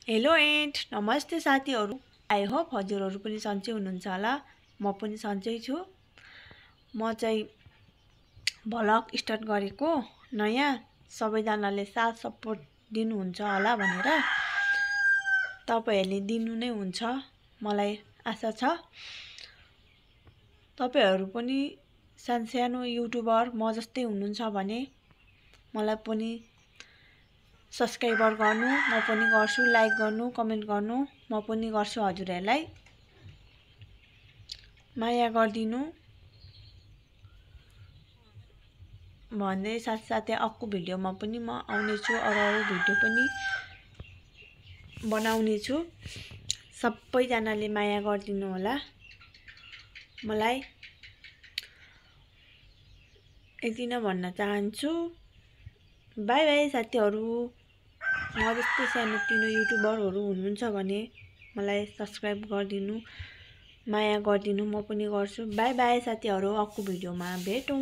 Hello and नमस्ते साथीहरू। I hope हजुरहरू पनि सन्चै हुनुहुन्छ होला। म पनि सन्चै छु। म चाहिँ भ्लग स्टार्ट गरेको नयाँ, सबैजनाले साथ सपोर्ट दिनुहुन्छ होला भनेर। तपाईहरुले दिनु नै हुन्छ मलाई आशा छ। तपाईहरु पनि सानो युट्युबर म जस्तै हुनुहुन्छ भने मलाई पनि सब्स्क्राइबर गर्नु, म पनि गर्छु, लाइक गर्नु, कमेन्ट गर्नु, म पनि गर्छु। हजुरहरुलाई माया गर्दिनु भन्दै साथसाथै अर्को भिडियोमा पनि म आउने छु, अरू भिडियो पनि बनाउने छु। सबैजनाले माया गर्दिनु होला मलाई। यति नै भन्न चाहन्छु। बाइ बाइ साथीहरू। म जस्तै सानोतिनो युट्युबरहरू हुनुहुन्छ भने मलाई सब्स्क्राइब गरिदिनु, माया गरिदिनु, म पनि गर्छु। बाइ बाइ साथीहरू, अर्को भिडियोमा भेटौँ।